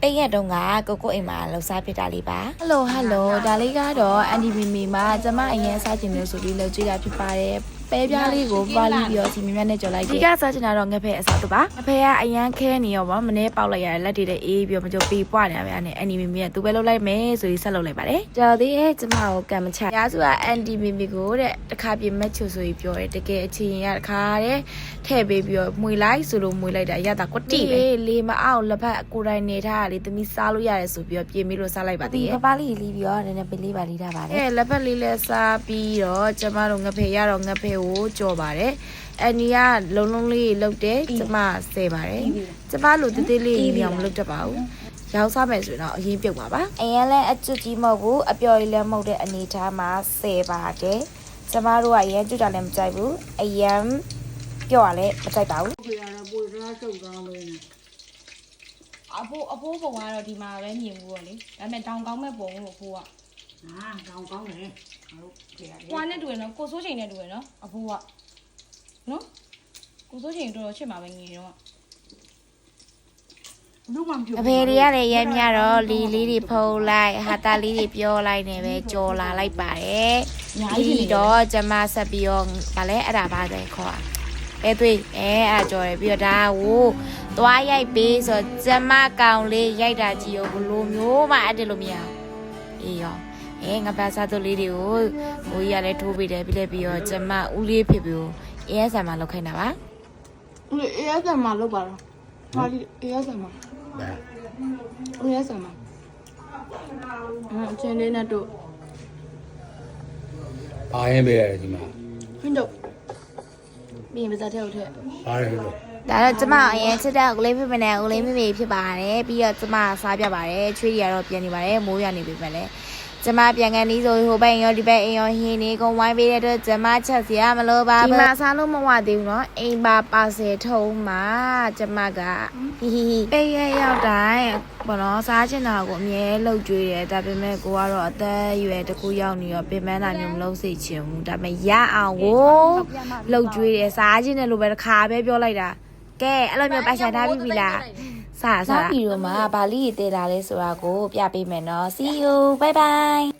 တရက်တုန်းကကိုကိုအိမ်မှာလှူစားဖြစ်တာလေးပါဟယ်လိုဒါလေးကတော့အန်ဒီမီမီမှာကျမအရင်စားချင်လို့ဆိုပြီးလှူကြည့်တာဖြစ်ပါတယ်ပဲပြားလေးကိုပွားပြီးပြီးတော့စီမြမြနဲ့ကြော်လိုက်တယ်ဒီကစားချင်တာတော့ငဖဲအစားတို့ပါငဖဲကအရန်ခဲနေရောပေါ့မနေ့ပေါက်လိုက်ရတဲ့လက်တွေတဲ့အေးပြီးတော့မကြပြီးပွားနေတာပဲအဲ့အန်ဒီမီမီကသူပဲလှုပ်လိုက်မယ်ဆိုပြီးဆက်လှုပ်လိုက်ပါတယ်ကြော်သေးရဲ့ကျမကိုကံမချရာစုကအန်ဒီမီမီကိုတဲ့တစ်ခါပြင်မက်ချိုဆိုပြီးပြောတယ်တကယ်အချင်းရတစ်ခါတဲ့ထည့်ပေးပြီးတော့မှွေလိုက်ဆိုလို့မှွေလိုက်တာရတာကွတိပဲလေမအောင်လက်ဖက်ကိုတိုင်းနေထားတာလေသမီးစားလို့ရတယ်ဆိုပြီးတော့ပြင်ပြီးလို့စားလိုက်ပါသေးရဲ့ပပလေးလီးပြီးတော့နည်းနည်းပေးလေးပါလေးထားပါတယ်လက်ဖက်လေးလဲစားပြီးတော့ကျမတို့ငဖဲရတော့ငဖဲကိုကြော်ပါတယ်အန်နီကလုံလေးလုတ်တယ်ကျမဆယ်ပါတယ်ကျမလိုတေးသေးလေးမြောင်မလုတ်တတ်ပါဘူးရောင်းစားမယ်ဆိုရင်တော့အရင်ပြုတ်ပါပါအရင်လဲအကျွတ်ကြီးမဟုတ်ဘူးအပျော်လေးလည်းမဟုတ်တဲ့အနေထားမှာဆယ်ပါတယ်ကျမတို့ကရမ်းကျွတ်တာလည်းမကြိုက်ဘူးအရန်ပြော့ရလဲမကြိုက်ပါဘူးဖေရတော့ပိုစားချုပ်ကောင်းလို့နေအဖိုးပုံကတော့ဒီမှာပဲမြင်ဘူးပေါ့လေဒါပေမဲ့တောင်ကောင်းမဲ့ပုံလို့အဖိုးကကောင်းတယ်ငါတို့ဖေရတယ်ကိုနဲ့တူရနော်ကိုစိုးချိန်နဲ့တူရနော်အဖိုးကနော်ကိုစိုးချိန်တော်တော်ချစ်မှာပဲငယ်တော့အဖေတွေကလည်းရဲမြတော့လီလေးတွေဖုံးလိုက်ဟာတာလေးတွေပြောလိုက်နေပဲကြော်လာလိုက်ပါတယ်ဒီတော့ကျမဆက်ပြီးတော့ဗာလဲအဲ့ဒါပါပဲခေါ်တွေ့အဲ့ဒါကြော်တယ်ပြီးတော့ဒါကိုသွားရိုက်ပေးဆိုကျမကောင်လေးရိုက်တာကြည့်ရောဘလို့မျိုးမှအဲ့တလို့မရအေးရောငါပါစားသူလေးတွေကိုဟိုကြီးကလည်းထိုးပေးတယ်ပြီးလည်းပြီးတော့ကျမဦးလေးဖြစ်ပြီးအေးဆာမှာလောက်ခိုင်းတာပါအေးစမှာလောက်ပါတော့ဟာဒီအေးစမှာအေးစမှာအချင်းလေးနဲ့တို့ဘာရင်ပေးရတယ်ဒီမှာဟင်းတို့ပြီးရင်ပါစားတဲ့ဟုတ်တဲ့ဘာလဲဟိုဒါတော့ကျမအရင်စစ်တဲ့ဦးလေးဖြစ်မနေဦးလေးမေဖြစ်ပါတယ်ပြီးတော့ကျမစားပြပါတယ်ချွေးရတော့ပြန်နေပါတယ်မိုးရနေပြီပဲလေကျမပြန်ကန်နီးဆိုဟိုဘက်ရောဒီဘက်အိမ်ရောဟင်းနေကုန်ဝိုင်းပေးတဲ့အတွက်ကျမချက်စရာမလိုပါဘူးဒီမှာစားလို့မဝသေးဘူးเนาะအိမ်ပါပါဆယ်ထုံးမှာကျမကဟီပေးရရောက်တိုင်းဘောနော်စားချင်တာကိုအမြဲလှုပ်ကြွေးတယ်ဒါပေမဲ့ကိုကတော့အသက်အရွယ်တစ်ခုရောက်နေရောပြင်ပန်းတာမျိုးမလုပ်စေချင်ဘူးဒါပေမဲ့ရအောင်ကိုလှုပ်ကြွေးတယ်စားချင်တယ်လို့ပဲတစ်ခါပဲပြောလိုက်တာကဲအဲ့လိုမျိုးပိုက်ဆိုင်ထားပြီလားစားဗီဒီယိုမှာဗာလီတည်လာလဲဆိုတာကိုပြပေးမယ်เนาะ see you bye bye